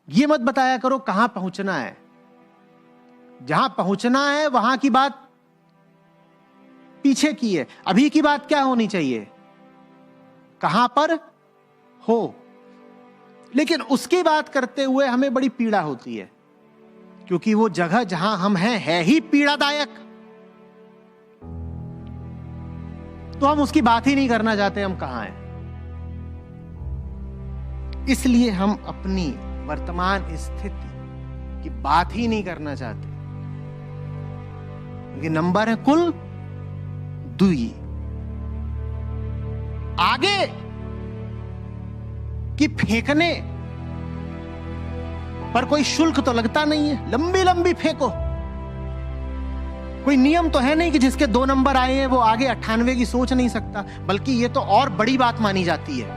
ये मत बताया करो कहां पहुंचना है। जहां पहुंचना है वहां की बात पीछे की है। अभी की बात क्या होनी चाहिए, कहां पर हो। लेकिन उसकी बात करते हुए हमें बड़ी पीड़ा होती है, क्योंकि वो जगह जहां हम हैं है ही पीड़ादायक। तो हम उसकी बात ही नहीं करना चाहते हम कहां हैं। इसलिए हम अपनी वर्तमान स्थिति की बात ही नहीं करना चाहते। क्योंकि नंबर है कुल 2। आगे कि फेंकने पर कोई शुल्क तो लगता नहीं है। लंबी लंबी फेंको, कोई नियम तो है नहीं कि जिसके 2 नंबर आए हैं वो आगे 98 की सोच नहीं सकता। बल्कि ये तो और बड़ी बात मानी जाती है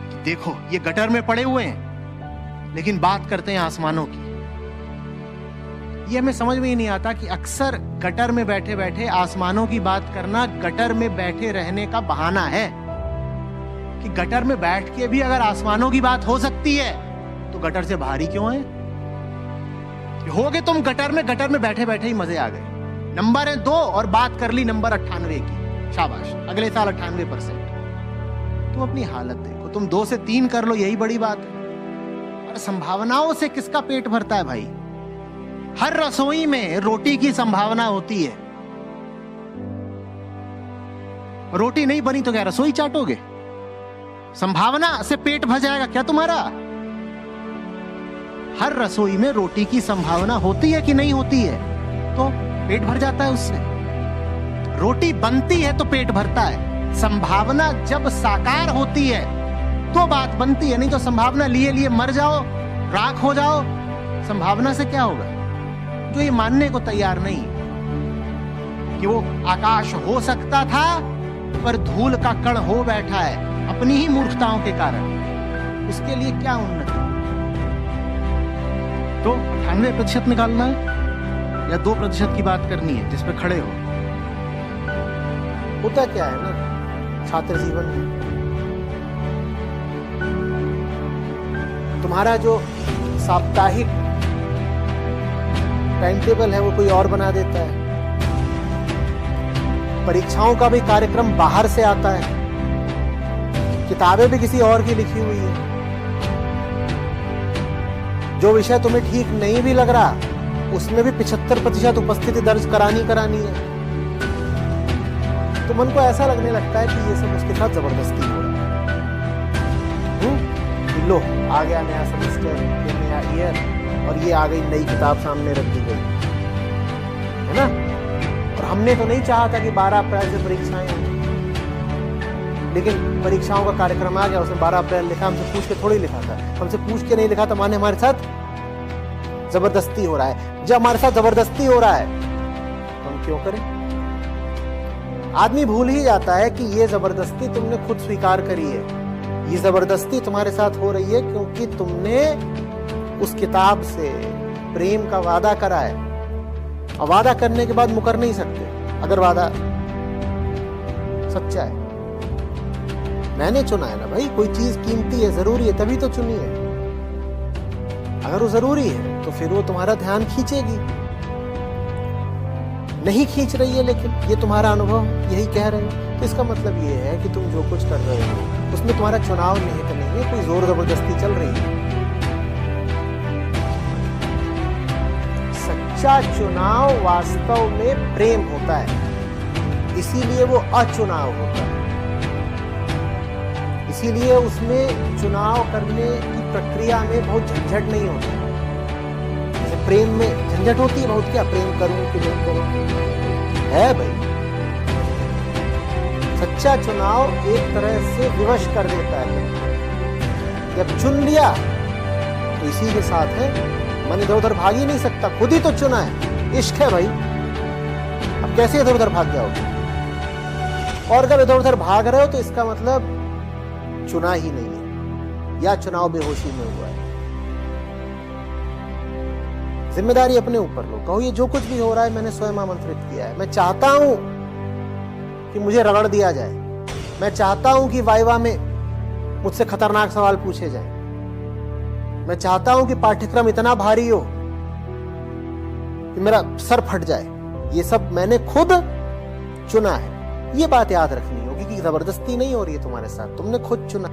कि देखो ये गटर में पड़े हुए हैं लेकिन बात करते हैं आसमानों की। ये हमें समझ में ही नहीं आता कि अक्सर गटर में बैठे बैठे आसमानों की बात करना गटर में बैठे रहने का बहाना है। कि गटर में बैठ के भी अगर आसमानों की बात हो सकती है तो गटर से बाहर ही क्यों है। होगे तुम गटर में बैठे बैठे ही मजे आ गए। नंबर है 2 और बात कर ली नंबर 98 की, शाबाश, अगले साल 98%। तुम अपनी हालत देखो, तुम 2 से 3 कर लो, यही बड़ी बात है। और संभावनाओं से किसका पेट भरता है भाई। हर रसोई में रोटी की संभावना होती है। रोटी नहीं बनी तो क्या रसोई चाटोगे। संभावना से पेट भर जाएगा क्या तुम्हारा। हर रसोई में रोटी की संभावना होती है कि नहीं होती है, तो पेट भर जाता है उससे। रोटी बनती है तो पेट भरता है। संभावना जब साकार होती है तो बात बनती है, नहीं तो संभावना लिए लिए मर जाओ, राख हो जाओ। संभावना से क्या होगा। जो ये मानने को तैयार नहीं कि वो आकाश हो सकता था पर धूल का कण हो बैठा है अपनी ही मूर्खताओं के कारण, उसके लिए क्या उन्नति। तो 98% निकालना है या 2% की बात करनी है जिस पे खड़े हो। होता क्या है ना छात्र जीवन में, तुम्हारा जो साप्ताहिक टाइम टेबल है वो कोई और बना देता है। परीक्षाओं का भी कार्यक्रम बाहर से आता है, किताबें भी किसी और की लिखी हुई है। जो विषय तुम्हें ठीक नहीं भी लग रहा उसमें भी 75% उपस्थिति दर्ज करानी है। तो मन को ऐसा लगने लगता है कि ये सब उसके साथ जबरदस्ती हो रहा है। लो आ गया नया सेमेस्टर, ये नया ईयर, और ये आ गई नई किताब सामने रख दी गई है ना। और हमने तो नहीं चाहा था कि 12 अप्रैल से परीक्षाएं हों, लेकिन परीक्षाओं का कार्यक्रम आ गया, उसने 12 अप्रैल लिखा। हमसे पूछ के थोड़ी लिखा था, हमसे पूछ के नहीं लिखा था, माने हमारे साथ जबरदस्ती हो रहा है। जब हमारे साथ जबरदस्ती हो रहा है तो हम क्यों करें। आदमी भूल ही जाता है कि ये जबरदस्ती तुमने खुद स्वीकार करी है। ये जबरदस्ती तुम्हारे साथ हो रही है क्योंकि तुमने उस किताब से प्रेम का वादा करा है, और वादा करने के बाद मुकर नहीं सकते अगर वादा सच्चा है। मैंने चुना है ना भाई, कोई चीज कीमती है, जरूरी है, तभी तो चुनी है। अगर वो जरूरी है तो फिर वो तुम्हारा ध्यान खींचेगी। नहीं खींच रही है लेकिन ये तुम्हारा अनुभव यही कह रहे हो, तो इसका मतलब ये है कि तुम जो कुछ कर रहे हो उसमें तुम्हारा चुनाव निहित नहीं है, कोई जोर जबरदस्ती चल रही है। सच्चा चुनाव वास्तव में प्रेम होता है, इसीलिए वो अचुनाव होता है। इसीलिए उसमें चुनाव करने की प्रक्रिया में बहुत झंझट नहीं होती। जैसे प्रेम में झंझट होती है बहुत, क्या प्रेम करूं कि नहीं करूं है भाई। सच्चा चुनाव एक तरह से विवश कर देता है। जब चुन लिया तो इसी के साथ है, मन इधर उधर भाग ही नहीं सकता, खुद ही तो चुना है, इश्क है भाई। अब कैसे इधर उधर भाग जाओगे। और अगर इधर उधर भाग रहे हो तो इसका मतलब चुना ही नहीं है, या चुनाव बेहोशी में हुआ है। जिम्मेदारी अपने ऊपर लो, कहो ये जो कुछ भी हो रहा है मैंने स्वयं आमंत्रित किया है। मैं चाहता हूं कि मुझे रगड़ दिया जाए, मैं चाहता हूं कि वाइवा में मुझसे खतरनाक सवाल पूछे जाएं, मैं चाहता हूं कि पाठ्यक्रम इतना भारी हो कि मेरा सर फट जाए। ये सब मैंने खुद चुना है, ये बात याद रखनी होगी कि जबरदस्ती नहीं हो रही है तुम्हारे साथ, तुमने खुद चुना।